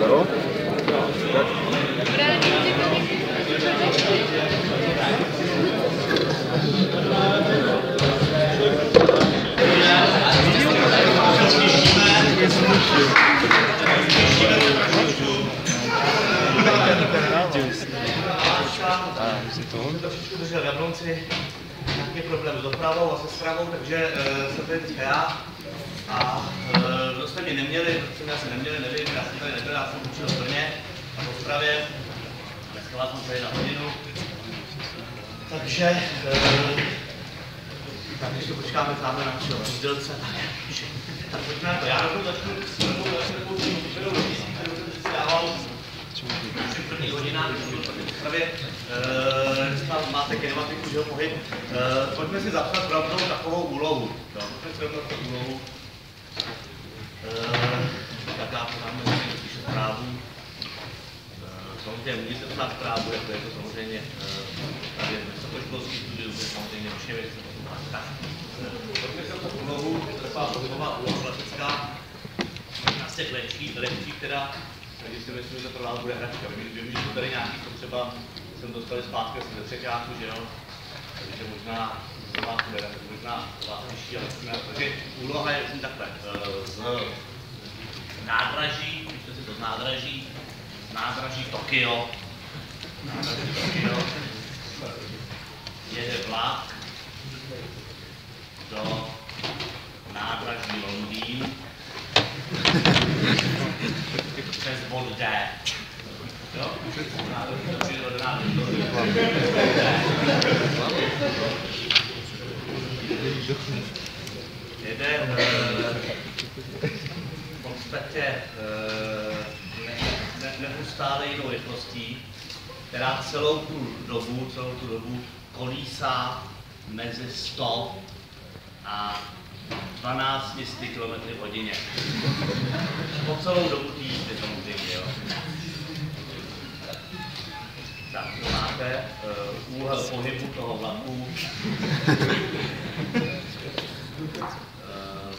Jo? Trošičku držel v Jablonci, nějaký problém s dopravou a se stravou, takže jsem tady teďka já. A kdo jste mě neměli, protože mě asi neměli, nevím, já jsem tady nebyl, já jsem učil v Brně a v Ostravě. Dneska vás mám tady na hodinu. Takže, tak ještě počkáme tamhle na našeho rozdělce. Tak pojďme na to. Já rovnou začnu s takovou superou notící, kterou jsem si dával už v prvních hodinách, když jsem byl v Ostravě. Máte kinematiku, že jo, pohyb. Pojďme si zapsat rovnou takovou úlohu. Pojďme si rovnou takovou úlohu. Tak já podáme spíše zprávu. Samozřejmě můžete psát zprávu, jako je to samozřejmě tady vysokoškolský studium, to je samozřejmě určitě věc, co to máte. Tak, pojďme si zapsat úlohu, to je pohybová úloha klasická. Z těch lepších teda, když si myslím, že to pro vás bude hračka. Vím, že jsou tady nějaký, co třeba jsem dostali zpátky ze třeťáku, že jo? Takže možná za vás bude, možná za vás těžší, ale takže úloha je takhle. Z nádraží, když si to z nádraží Tokio, jede vlak do nádraží Londýn přes bod D. Jo? Jede v podstatě neustálejnou rychlostí, která celou tu dobu kolísá mezi 100 a 1200 km/h. Po celou dobu té jízdy samozřejmě, jo. Tak to máte úhel pohybu toho vlaku.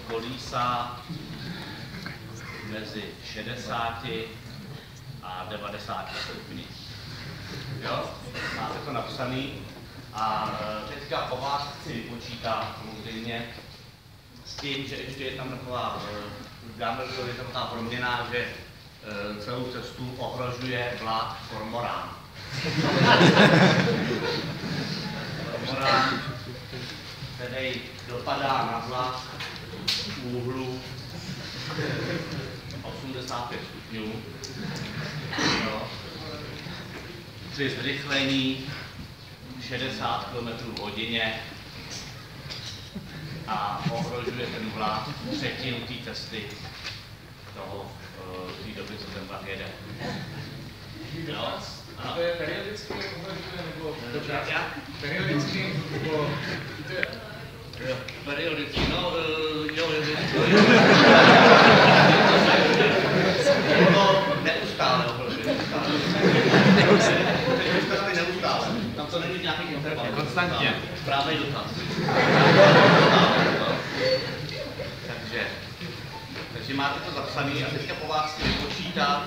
Kolísá mezi 60 a 90 stupni. Jo? Máte to napsaný. A teďka po vás chci vypočítat samozřejmě s tím, že ještě je tam taková, je tam taková proměna, že celou cestu ohrožuje vlak kormorán. Kormorán, který dopadá na vlak v úhlu 85 stupňů. No. Při zrychlení 60 km/h a ohrožuje ten vlak třetinu té cesty té doby, co ten vlak jede. Jo? A to je periodicky ohrožuje, nebo periodicky, nebo periodicky, no, jo, neustále ohrožuje. Neustále. Tam to není nějaký interval. Konstantně. Správný dotaz. Takže máte to zapsané a teďka po vás chci vypočítat,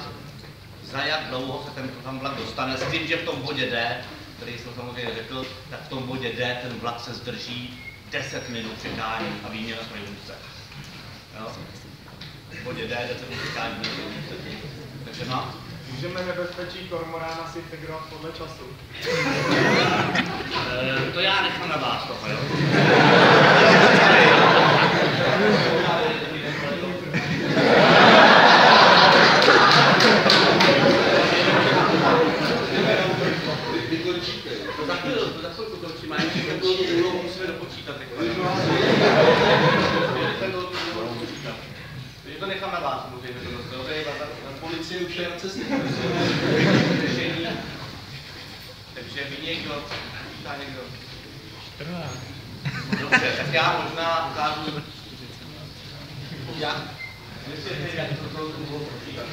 za jak dlouho se ten vlak dostane, s tím, že v tom bodě D, který jsem samozřejmě řekl, tak v tom bodě D ten vlak se zdrží 10 minut čekání a výměna průvodce. V bodě D 10 minut čekání a průvodce. Takže no. Můžeme nebezpečí kormorána si integrovat podle času? To já nechám na vás toho, jo? To za chvilku končíme, a ještě takovou úlohu musíme dopočítat. Takže to nechám na vás, samozřejmě, na policii už je na cestě. Takže ví někdo, počítá někdo. Dobře, tak já možná ukážu, jak to mohu počítat.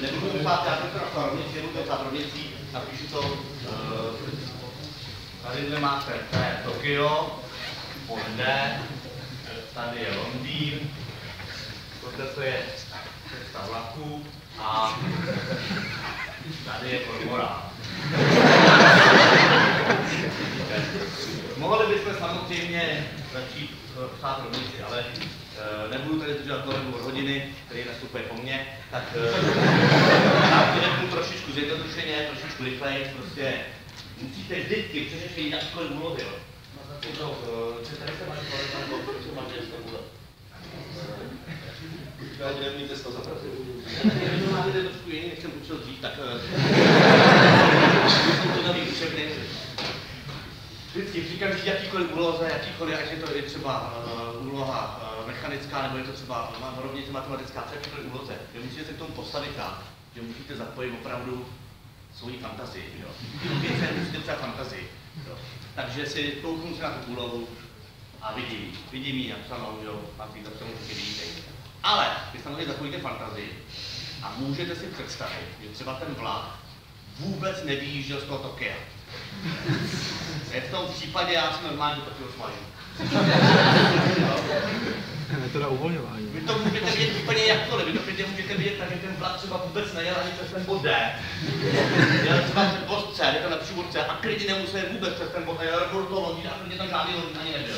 Nebudu psát, já to na rovnici, nebudu to psát rovnicí, napíšu to, tady máte, to je Tokio, pod D, tady je Londýn, to je cesta vlaku a tady je kormorán. Mohli bychom samozřejmě začít psát rovnici, ale nebudu tady zdržovat kolegu od hodiny, který nastupuje po mně, tak já řeknu trošičku zjednodušeně, trošičku rychleji, prostě musíte vždycky přeřešit jakýkoliv úlohy. Tady se máš Já neumíte z toho zapracovat. Jenom máte trošku jiný, než jsem učil dřív, tak to tady všechny. Vždycky při každý jakýkoliv úloze, jakýkoliv, ať je to třeba úloha mechanická, nebo je to třeba rovnice matematická, při jakýkoliv úloze, že musíte se k tomu postavit tak, že musíte zapojit opravdu svoji fantazii. Musíte třeba fantazii. Jo. Takže si kouknu se na tu úlohu a vidím ji napsanou, jo, a ty to určitě vidíte. Ale vy samozřejmě zapojíte fantazii a můžete si představit, že třeba ten vlak vůbec nevyjížděl z toho Tokia. V tom případě já si normálně to smažu. Metoda uvolňování. Vy to můžete vidět úplně jakkoliv, vy to můžete vidět tak, že ten vlak třeba vůbec nejel ani přes ten bod D. Jel třeba přes bod C, jde to na přívod C a klidně nemusel vůbec přes ten bod D, jel do toho Londýna a klidně tam žádný Londýn ani nebyl.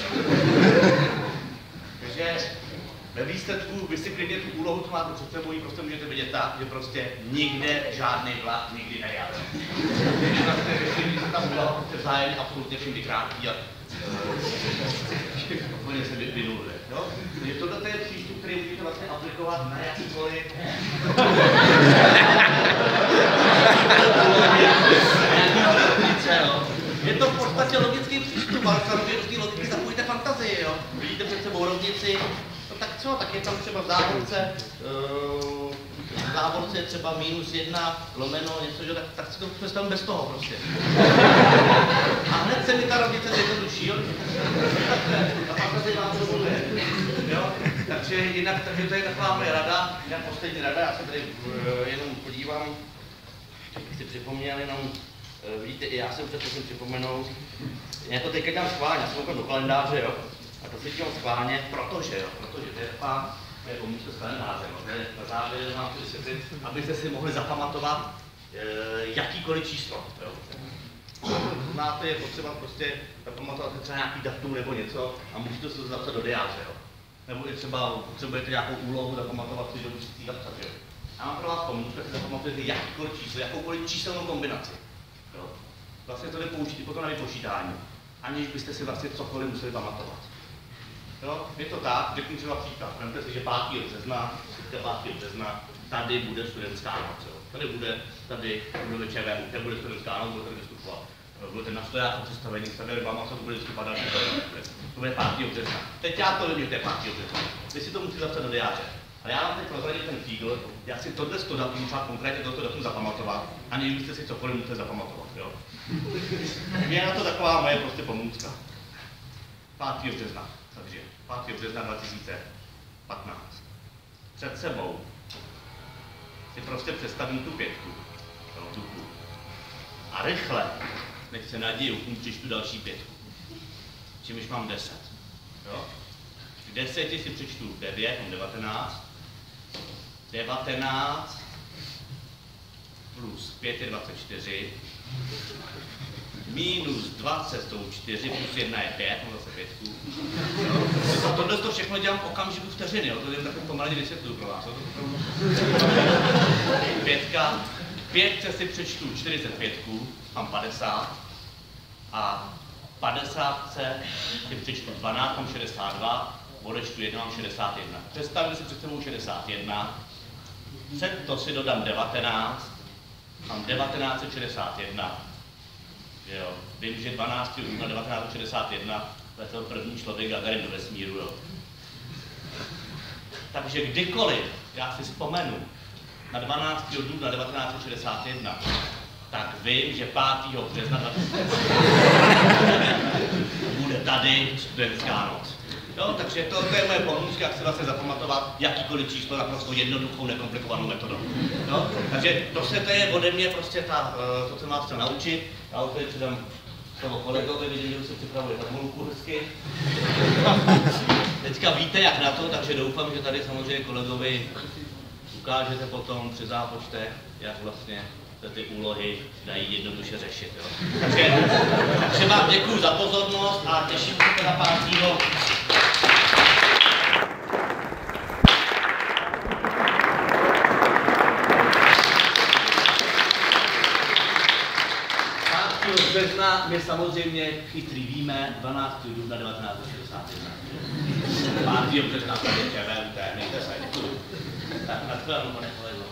Takže ve výsledku vy si klidně tu úlohu, co máte před sebou, prostě můžete vidět tak, že prostě nikde žádný vlak nikdy nejel. Když se tam úloha prostě vzájemně absolutně všem vykrátí a úplně se vynuluje. Takže tohle je přístup, který můžete vlastně aplikovat na jakýkoliv Je to v podstatě logický přístup, ale samozřejmě do té logiky zapojíte fantazii, jo. Vidíte před sebou rovnici, no tak co, tak je tam třeba v závorce je třeba -1 lomeno něco, že tak si to představím bez toho prostě. A hned se mi ta rovnice zjednoduší, jo. Ta fantazie vám to bude, jo. Takže jinak, takže to je taková moje rada, jinak poslední rada, já se tady jenom podívám, si připomněl jenom, vidíte, i já se už musím připomenout, já to teďka dělám schválně, já jsem koukal do kalendáře, jo, a to si dělám schválně, protože to je taková pomůžte s kalendářem, na závěr vám chci vysvětlit, abyste si mohli zapamatovat jakýkoliv číslo, jo. Znáte, je potřeba prostě zapamatovat třeba nějaký datum nebo něco a můžete se to zapsat do diáře, jo. Nebo i třeba potřebujete nějakou úlohu zapamatovat si, že musíte zapsat, jo. Já mám pro vás pomůžku, si zapamatujete jakýkoliv číslo, jakoukoliv číselnou kombinaci. Jo. Vlastně to jde použít potom na vypočítání, aniž byste si vlastně cokoliv museli pamatovat. Jo, je to tak, řeknu třeba příklad. Vemte si, že 5. března, tady bude studentská noc. Tady bude ČVU, kde bude studentská noc, budete vystupovat. Budete na stojáku představení, tady vám co to bude vystupovat další. To bude 5. března. Teď já to nevím, že to je 5. března. Vy si to musíte zapsat do diáře. Ale já vám teď prozradím ten fígl, jak si tohle datum, třeba konkrétně toto datum zapamatovat, aniž byste si cokoliv museli zapamatovat. Jo? Je na to taková moje prostě pomůcka. 5. března. Takže 5. března 2015. Před sebou si prostě představím tu 5. A rychle, než se naděju, přičtu další 5. Čímž mám 10. Jo? K 10 si přečtu 9, mám 19. 19 plus 5 je 24. Minus 20 jsou 4, plus 1 je 5, mám zase 5. A tohle to všechno dělám v okamžiku vteřiny, jo? To jen takový pomalý vysvětluju pro vás. 5 si přečtu 45, mám 50. A 50 si přečtu 12, mám 62. Odečtu 1, mám 61. Představím si před sebou 61. Před to si dodám 19. Mám 1961. Jo. Vím, že 12. dubna 1961 letěl první člověk Gagarin do vesmíru. Jo. Takže kdykoliv já si vzpomenu na 12. dubna 1961, tak vím, že 5. března 2061 bude tady studentská noc. Jo, takže to je moje pomůcka, jak se vlastně zapamatovat jakýkoliv číslo naprosto jednoduchou, nekomplikovanou metodou. Jo? Takže to je ode mě prostě to, co vás chtěl naučit. Já už tady předám toho kolegovi, vidím, že už se připravuje tabulku hezky. teďka víte, jak na to, takže doufám, že tady samozřejmě kolegovi ukážete potom při zápočtech, jak vlastně se ty úlohy dají jednoduše řešit. Jo? Takže vám děkuji za pozornost a těším se teda 5. března my samozřejmě chytrý víme, 12. dubna 1961. 5. března tady ČVUT, mějte se, děkuji. Tak, na shledanou, pane kolego.